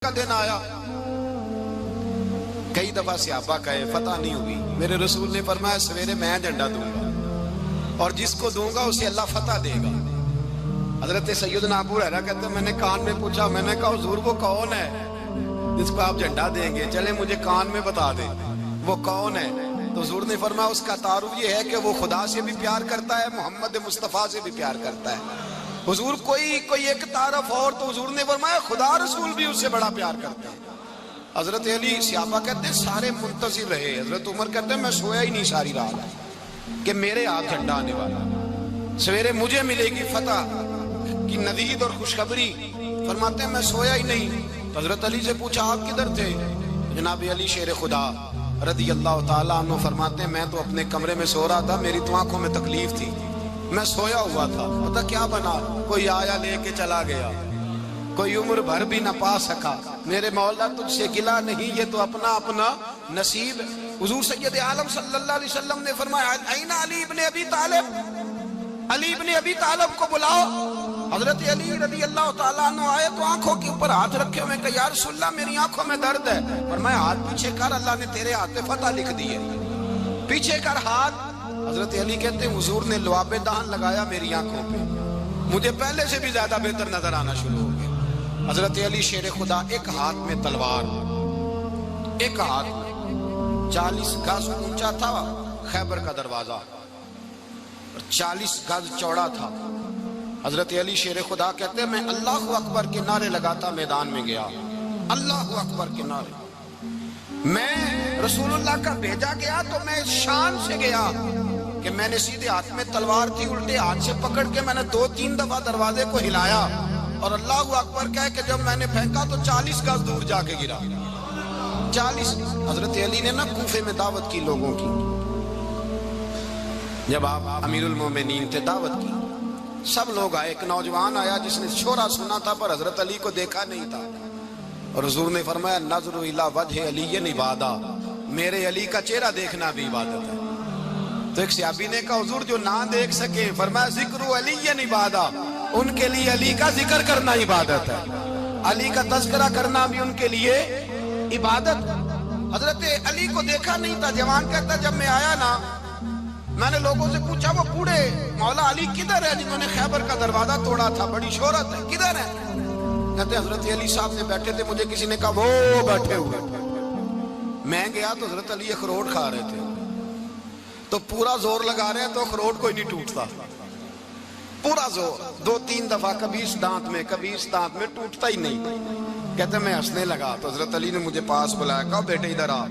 کا دن آیا، کئی دفعہ صحابہ کہے فتح نہیں ہوئی، میرے رسول نے فرمایا سویرے میں جھنڈا دوں گا اور جس کو دوں گا اسے اللہ فتح دے گا۔ حضرت سیدنا ابو ہریرہ کہتے ہیں میں نے کان میں پوچھا، میں نے کہا حضور وہ کون ہے جس کو آپ جھنڈا دیں گے؟ چلے مجھے کان میں بتا دیں وہ کون ہے۔ تو حضور نے فرمایا اس کا تعارف یہ ہے کہ وہ خدا سے بھی پیار کرتا ہے، محمد مصطفیٰ سے بھی پیار کرتا ہے۔ حضور کوئی ایک تعارف اور، تو حضور نے فرمایا خدا رسول بھی اس سے بڑا پیار کرتا ہے۔ حضرت علی صحابہ کہتے ہیں سارے منتظر رہے، حضرت عمر کہتے ہیں میں سویا ہی نہیں ساری رات کہ میرے ہاتھ جھنڈا آنے والا، سویرے مجھے ملے گی فتح کی نوید اور خوشخبری۔ فرماتے ہیں میں سویا ہی نہیں۔ حضرت علی سے پوچھا آپ کدھر تھے؟ جناب علی شیر خدا رضی اللہ تعالیٰ عنہ فرماتے ہیں میں تو اپنے کمرے میں سو رہا تھا، میری تو آنکھوں میں تکلیف تھی، میں سویا ہوا تھا، پتہ کیا بنا، کوئی آیا لے کے چلا گیا، کوئی عمر بھر بھی نہ پا سکا۔ میرے مولا تجھ سے گلہ نہیں، یہ تو اپنا اپنا نصیب ہے۔ حضور سید عالم صلی اللہ علیہ وسلم نے فرمایا این علی ابن ابی طالب، علی ابن ابی طالب کو بلاؤ۔ حضرت علی رضی اللہ تعالیٰ عنہ آئے تو آنکھوں کے اوپر ہاتھ رکھے ہوئے کہ یا رسول اللہ میری آنکھوں میں درد ہے۔ فرمایا ہاتھ پیچھے کر، اللہ نے تیرے ہاتھ پہ فتح لکھ دی ہے، پیچھے کر ہاتھ۔ حضرت علی کہتے ہیں حضور نے لعاب دہن لگایا میری آنکھوں پہ، مجھے پہلے سے بھی زیادہ بہتر نظر آنا شروع ہو گیا۔ حضرت علی شیر خدا ایک ہاتھ میں تلوار، ایک ہاتھ میں 40 گز اونچا تھا خیبر کا دروازہ اور 40 گز چوڑا تھا۔ حضرت علی شیر خدا کہتے ہیں میں اللہ اکبر کے نعرے لگاتا میدان میں گیا، اللہ اکبر کے نعرے۔ میں رسول اللہ کا بھیجا گیا تو میں شان سے گیا کہ میں نے سیدھے ہاتھ میں تلوار تھی، الٹے ہاتھ سے پکڑ کے میں نے 2-3 دفعہ دروازے کو ہلایا اور اللہ اکبر کہہ کہ جب میں نے پھینکا تو 40 گز دور جا کے گرا۔ 40۔ حضرت علی نے نا کوفے میں دعوت کی لوگوں کی، جب آپ امیر المومنین تھے دعوت کی، سب لوگ آئے، ایک نوجوان آیا جس نے شورا سنا تھا پر حضرت علی کو دیکھا نہیں تھا، اور حضور نے فرمایا نظر الی وجہ علی عبادہ، میرے علی کا چہرہ دیکھنا بھی عبادت ہے۔ تو ایک صحابی نے کہا حضور جو نہ دیکھ سکے، فرمایا ذکر علی عبادہ، ان کے لیے علی کا ذکر کرنا عبادت ہے، علی کا تذکرہ کرنا بھی ان کے لیے عبادت۔ حضرت علی کو دیکھا نہیں تھا، جوان کہتا جب میں آیا نا میں نے لوگوں سے پوچھا وہ بوڑھے مولا علی کدھر ہے جنہوں نے خیبر کا دروازہ توڑا تھا، بڑی شہرت ہے، کدھر ہے؟ کہتے حضرت علی صاحب نے بیٹھے تھے، مجھے کسی نے کہا وہ بیٹھے ہوئے۔ میں گیا تو حضرت علی اخروٹ کھا رہے تھے، تو پورا زور لگا رہے ہیں تو اخروٹ کوئی نہیں ٹوٹتا، پورا زور 2-3 دفعہ کبھی اس دانت میں کبھی اس دانت میں، ٹوٹتا ہی نہیں۔ کہتے میں ہنسنے لگا تو حضرت علی نے مجھے پاس بلایا، کہا بیٹے ادھر آ۔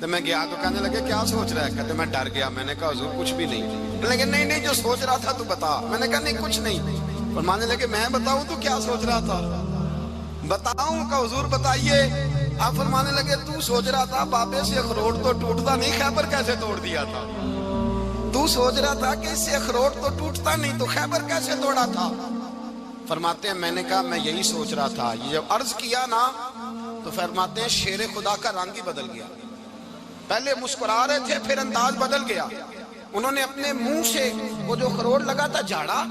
تو میں گیا تو کہنے لگے کیا سوچ رہا ہے؟ کہتے میں ڈر گیا، میں نے کہا حضور کچھ بھی نہیں۔ لیکن نہیں جو سوچ رہا تھا تو بتا۔ میں نے کہا نہیں کچھ نہیں۔ فرمانے لگے میں بتاؤں تو کیا سوچ رہا تھا؟ بتاؤں کہ حضور بتائیے۔ آپ فرمانے لگے تو سوچ رہا تھا بابے سے اخروٹ تو ٹوٹتا نہیں، خیبر کیسے توڑ دیا تھا؟ تو سوچ رہا تھا کہ اس سے اخروٹ تو ٹوٹتا نہیں تو خیبر کیسے توڑا تھا؟ فرماتے ہیں میں نے کہا میں یہی سوچ رہا تھا۔ یہ جب عرض کیا نا تو فرماتے ہیں شیر خدا کا رنگ ہی بدل گیا، پہلے مسکرا رہے تھے پھر انداز بدل گیا۔ انہوں نے اپنے منہ سے وہ جو خروٹ لگا تھا جھاڑا،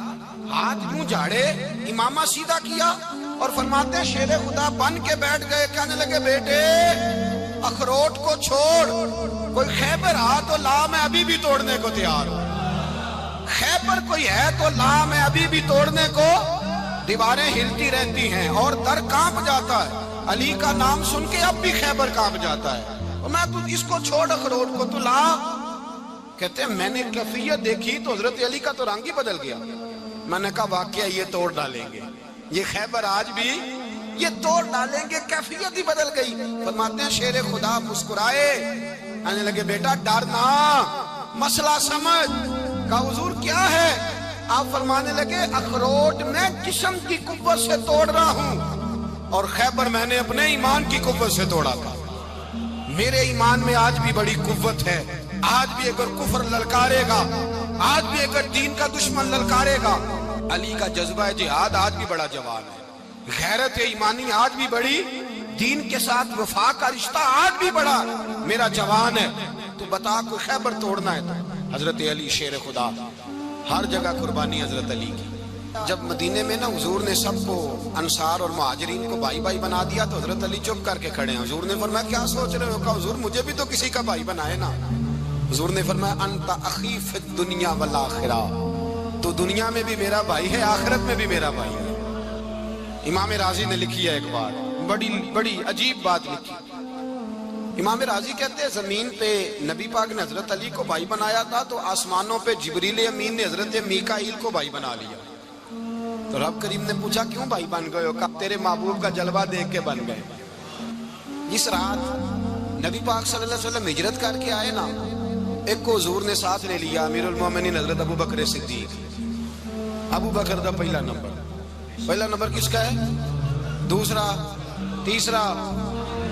ہاتھ منہ جھاڑے، امامہ سیدھا کیا اور فرماتے ہیں شیر خدا بن کے بیٹھ گئے، کہنے لگے بیٹے اخروٹ کو چھوڑ، کوئی خیبر آ تو لا میں ابھی بھی توڑنے کو تیار ہوں، خیبر کوئی ہے تو لا میں ابھی بھی توڑنے کو، دیواریں ہلتی رہتی ہیں اور در کانپ جاتا ہے، علی کا نام سن کے اب بھی خیبر کانپ جاتا ہے، میں تو اس کو چھوڑ اخروٹ کو تو لا۔ کہتے ہیں میں نے کیفیت دیکھی تو حضرت علی کا تو رنگ ہی بدل گیا۔ میں نے کہا واقعہ یہ توڑ ڈالیں گے، یہ خیبر آج بھی یہ توڑ ڈالیں گے، کیفیت ہی بدل گئی۔ فرماتے ہیں شیر خدا مسکرائے، کہنے لگے بیٹا ڈرنا، مسئلہ سمجھ۔ کہا حضور کیا ہے؟ آپ فرمانے لگے اخروٹ میں جسم کی قوت سے توڑ رہا ہوں اور خیبر میں نے اپنے ایمان کی قوت سے توڑا تھا۔ میرے ایمان میں آج بھی بڑی قوت ہے، آج بھی اگر کفر للکارے گا، آج بھی اگر دین کا دشمن للکارے گا، علی کا جذبہ جہاد آج بھی بڑا جوان ہے، غیرت ایمانی آج بھی بڑی، دین کے ساتھ وفا کا رشتہ آج بھی بڑا میرا جوان ہے۔ تو بتا کوئی خیبر توڑنا ہے تو حضرت علی شیر خدا، ہر جگہ قربانی حضرت علی کی، جب مدینے میں نا حضور نے سب کو انصار اور مہاجرین کو بھائی بھائی بنا دیا تو حضرت علی چپ کر کے کھڑے ہیں. حضور نے فرمایا کیا سوچ رہے ہو؟ کہا حضور مجھے بھی تو کسی کا بھائی بنائے نا. حضور نے فرمایا انت اخی فی الدنیا والآخرہ، تو دنیا میں بھی میرا بھائی ہے، آخرت میں بھی میرا بھائی ہے. امام راضی نے لکھی ہے ایک بات، بڑی عجیب بات لکھی. امام راضی کہتے ہیں زمین پہ نبی پاک نے حضرت علی کو بھائی بنایا تھا تو آسمانوں پہ جبریل امین نے حضرت میکائیل کو بھائی بنا لیا. تو رب کریم نے پوچھا کیوں بھائی بن گئے ہو؟ کہا تیرے محبوب کا جلوہ دیکھ کے بن گئے. جس رات نبی پاک صلی اللہ علیہ وسلم ہجرت کر کے آئے نا، ایک کو حضور نے ساتھ لے لیا، امیر المومنین حضرت ابو بکر صدیق. ابو بکر دا پہلا نمبر کس کا ہے؟ دوسرا، تیسرا،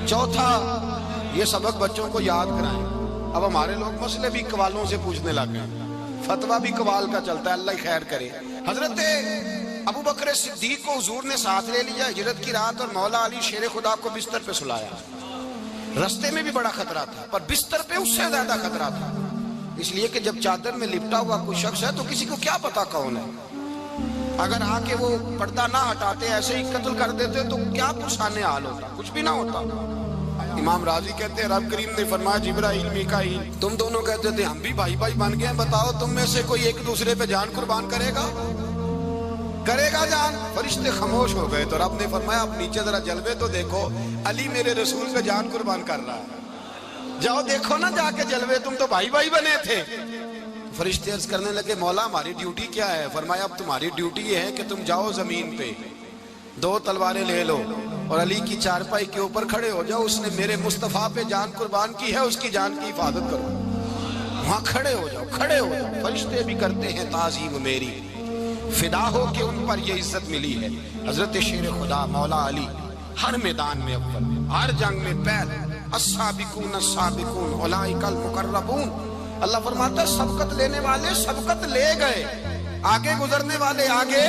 چوتھا. یہ سبق بچوں کو یاد کرائیں. اب ہمارے لوگ مسئلے بھی قوالوں سے پوچھنے لگ گئے، فتویٰ بھی قوال کا چلتا ہے، اللہ ہی خیر کرے. حضرت ابو بکر صدیق کو حضور نے ساتھ لے لیا ہجرت کی رات، اور مولا علی شیر خدا کو بستر پہ سلایا. رستے میں بھی بڑا خطرہ تھا پر بستر پہ اس سے زیادہ خطرہ تھا، اس لیے کہ جب چادر میں لپٹا ہوا کوئی شخص ہے تو کسی کو کیا پتا کون ہے. اگر آ کے وہ پردہ نہ ہٹاتے ایسے ہی قتل کر دیتے تو کیا پرسانے حال ہوتا، کچھ بھی نہ ہوتا. امام راضی کہتے ہیں رب کریم نے فرمایا جبرائیل میکائیل تم دونوں کہتے تھے ہم بھی بھائی بھائی بن گئے، بتاؤ تم میں سے کوئی ایک دوسرے پہ جان قربان کرے گا جان؟ فرشتے خاموش ہو گئے. تو رب نے فرمایا اب نیچے ذرا جلوے تو دیکھو، علی میرے رسول پہ جان قربان کر رہا ہے، جاؤ دیکھو نا جا کے جلوے، تم تو بھائی بھائی بنے تھے. فرشتے عرض کرنے لگے مولا ہماری ڈیوٹی کیا ہے؟ فرمایا اب تمہاری ڈیوٹی یہ ہے کہ تم جاؤ زمین پہ 2 تلواریں لے لو اور علی کی چارپائی کے اوپر کھڑے ہو جاؤ، اس نے میرے مصطفیٰ پہ جان قربان کی ہے، اس کی جان کی حفاظت کرو. وہاں کھڑے ہو جاؤ. فرشتے بھی کرتے ہیں تعظیم میری، فدا ہو کہ ان پر یہ عزت ملی ہے. حضرت شیر خدا مولا علی ہر میدان میں اول، ہر جنگ میں پہل. السابقون السابقون اولئک المقربون. اللہ فرماتا ہے سبقت لینے والے سبقت لے گئے، آگے گزرنے والے آگے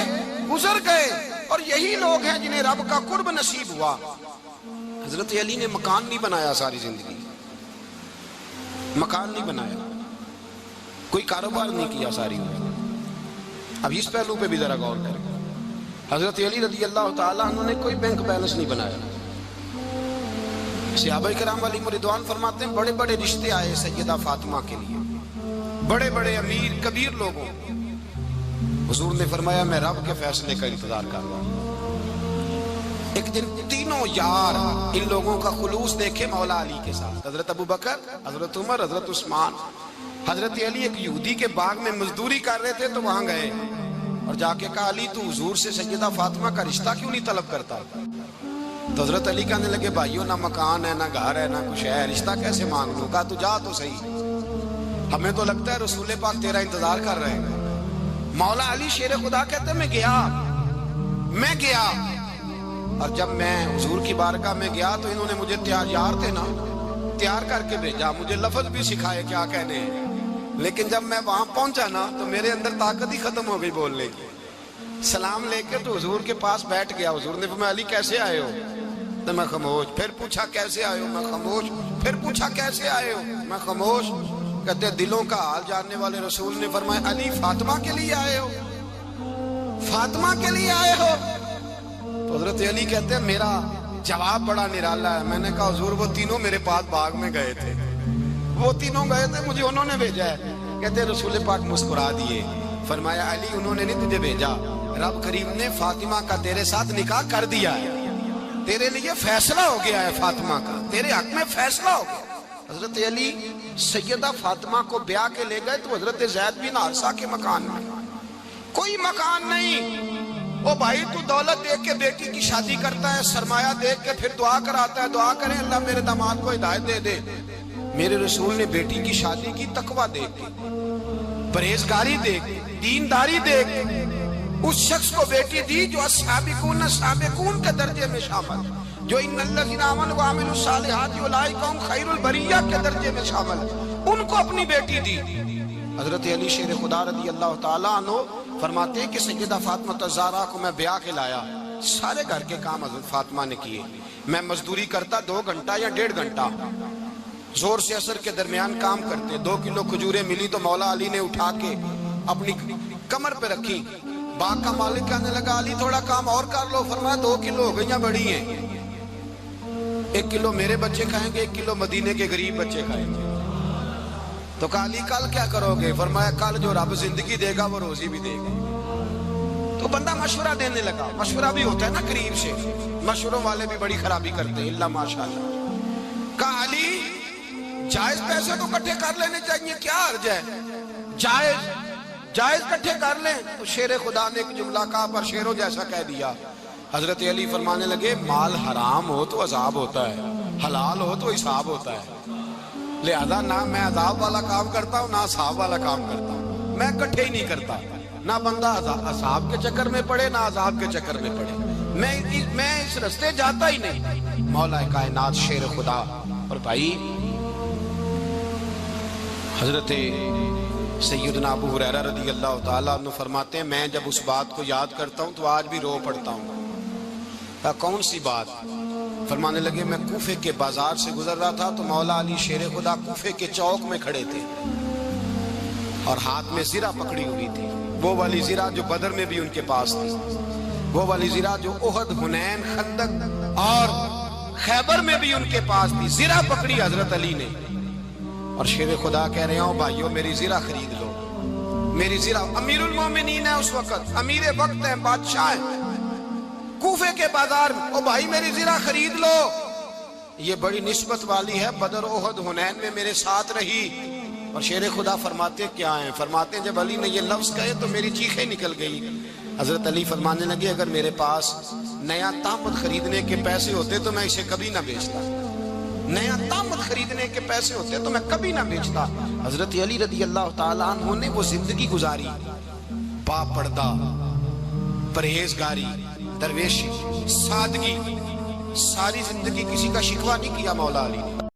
گزر گئے، اور یہی لوگ ہیں جنہیں رب کا قرب نصیب ہوا. حضرت علی نے مکان نہیں بنایا، ساری زندگی مکان نہیں بنایا، کوئی کاروبار نہیں کیا ساری عمر. اب اس پہلو پہ بھی ذرا غور کریں. حضرت علی رضی اللہ تعالیٰ عنہ نے کوئی بینک بیلنس نہیں بنایا. صحابہ کرام علیہم رضوان فرماتے ہیں بڑے بڑے رشتے آئے سیدہ فاطمہ کے لیے، بڑے بڑے امیر کبیر لوگوں. حضور نے فرمایا میں رب کے فیصلے کا انتظار کر رہا ہوں. ایک دن تینوں یار ان لوگوں کا خلوص دیکھے مولا علی کے ساتھ، حضرت ابو بکر، حضرت عمر، حضرت عثمان. حضرت علی ایک یہودی کے باغ میں مزدوری کر رہے تھے تو وہاں گئے اور جا کے کہا علی تو حضور سے سیدہ فاطمہ کا رشتہ کیوں نہیں طلب کرتا؟ تو حضرت علی کہنے لگے بھائیو نہ مکان ہے، نہ گھر ہے، نہ کچھ ہے، رشتہ کیسے مانگ لوں؟ کہا تو جا تو صحیح، ہمیں تو لگتا ہے رسول پاک تیرا انتظار کر رہے ہیں. مولا علی شیر خدا کہتے میں گیا اور جب میں حضور کی بارگاہ میں گیا تو انہوں نے مجھے تیار کر کے بھیجا، مجھے لفظ بھی سکھائے کیا کہنے ہیں. لیکن جب میں وہاں پہنچا نا تو میرے اندر طاقت ہی ختم ہو گئی بولنے کی. سلام لے کے تو حضور کے پاس بیٹھ گیا. حضور نے فرمایا علی کیسے آئے ہو؟ تو میں خاموش. پھر پوچھا کیسے آئے ہو؟ میں خاموش. پھر پوچھا کیسے آئے ہو؟ میں خاموش. کہتے دلوں کا حال جاننے والے رسول نے فرمایا علی فاطمہ کے لیے آئے ہو؟ فاطمہ کے لیے آئے ہو؟ تو حضرت علی کہتے ہیں میرا جواب بڑا نرالا ہے. میں نے کہا حضور وہ تینوں میرے پاس باغ میں گئے تھے، وہ تینوں گئے تھے، مجھے انہوں نے بھیجا ہے. کہتے رسول پاک مسکرا دیے، فرمایا علی انہوں نے نہیں تجھے بھیجا، رب کریم نے فاطمہ کا تیرے ساتھ نکاح کر دیا ہے، تیرے لیے فیصلہ ہو گیا ہے، فاطمہ کا تیرے حق میں فیصلہ ہو گیا. حضرت علی سیدہ فاطمہ کو بیاہ کے لے گئے تو حضرت زید بن حارثہ کے مکان میں کوئی مکان نہیں. او بھائی تو دولت دیکھ کے بیٹی کی شادی کرتا ہے، سرمایہ دیکھ کے پھر دعا کراتا ہے، دعا کریں اللہ میرے داماد کو ہدایت دے دے. میرے رسول نے بیٹی کی شادی کی تقوی دیکھ کے، پرہیزگاری دیکھ کے، دینداری دیکھ کے اس شخص کو بیٹی دی جو السابقون السابقون کے درجے میں شامل، جو ان الذین آمنوا وعملوا الصالحات اولئک هم خیر البریہ کے درجے میں شامل، ان کو اپنی بیٹی دی. حضرت علی شیر خدا رضی اللہ تعالیٰ عنہ فرماتے ہیں کہ سیدہ فاطمہ الزہرا کو میں بیاہ کے لایا، سارے گھر کے کام حضرت فاطمہ نے کیے. میں مزدوری کرتا 2 گھنٹہ یا 1.5 گھنٹہ، زور سے عصر کے درمیان کام کرتے. 2 کلو کھجوریں ملی تو مولا علی نے اٹھا کے اپنی کمر پہ رکھی، باغ کا مالک کہنے لگا علی تھوڑا کام اور کر لو. فرمایا 2 کلو ہو گئیاں بڑی ہیں, 1 کلو میرے بچے کھائیں گے, 1 کلو مدینے کے غریب بچے کھائیں گے. تو کہا علی کل کیا کرو گے؟ فرمایا کل جو رب زندگی دے گا وہ روزی بھی دے گا. تو بندہ مشورہ دینے لگا. مشورہ بھی ہوتا ہے نا قریب سے, مشوروں والے بھی بڑی خرابی کرتے ہیں, اللہ ماشاءاللہ. کہا علی جائز پیسے تو کٹھے کر لینے چاہیے, کیا حرج ہے, جائز کٹھے کر لیں. تو شیر خدا نے ایک جملہ کہا پر شیروں جیسا کہہ دیا. حضرت علی فرمانے لگے مال حرام ہو تو عذاب ہوتا ہے, حلال ہو تو حساب ہوتا ہے. لہذا نہ میں عذاب والا کام کرتا ہوں نہ حساب والا کام کرتا ہوں, میں کٹھے ہی نہیں کرتا. نہ بندہ عذاب کے چکر میں پڑے نہ عذاب کے چکر میں پڑے, میں اس رستے جاتا ہی نہیں. مولا کائنات شیر خدا. اور بھائی حضرت سیدنا ابو ہریرہ رضی اللہ تعالیٰ عنہ فرماتے ہیں میں جب اس بات کو یاد کرتا ہوں تو آج بھی رو پڑتا ہوں. کون سی بات؟ فرمانے لگے میں کوفے کے بازار سے گزر رہا تھا تو مولا علی شیر خدا کوفے کے چوک میں کھڑے تھے اور ہاتھ میں زرہ پکڑی ہوئی تھی, وہ والی زرہ جو بدر میں بھی ان کے پاس تھی, وہ والی زرہ جو احد, حنین, خندق اور خیبر میں بھی ان کے پاس تھی. زرہ پکڑی حضرت علی نے اور شیر خدا کہہ رہے ہوں بھائیو میری زرہ خرید لو. میری زرہ, امیر المومنین ہے اس وقت, امیر وقت ہے, بادشاہ ہے, کوفے کے بازار میں, او بھائی میری زرہ خرید لو. یہ بڑی نسبت والی ہے, بدر, احد, حنین میں میرے ساتھ رہی. اور شیر خدا فرماتے کیا ہیں؟ فرماتے ہیں جب علی نے یہ لفظ کہے تو میری چیخیں نکل گئی. حضرت علی فرمانے لگے اگر میرے پاس نیا تامت خریدنے کے پیسے ہوتے تو میں اسے کبھی نہ بیچتا, نیا تامت خریدنے کے پیسے ہوتے تو میں کبھی نہ بیچتا. حضرت علی رضی اللہ تعالیٰ عنہ نے وہ زندگی گزاری, با پردہ, پرہیزگاری, درویشی, سادگی, ساری زندگی کسی کا شکوہ نہیں کیا مولا علی نے.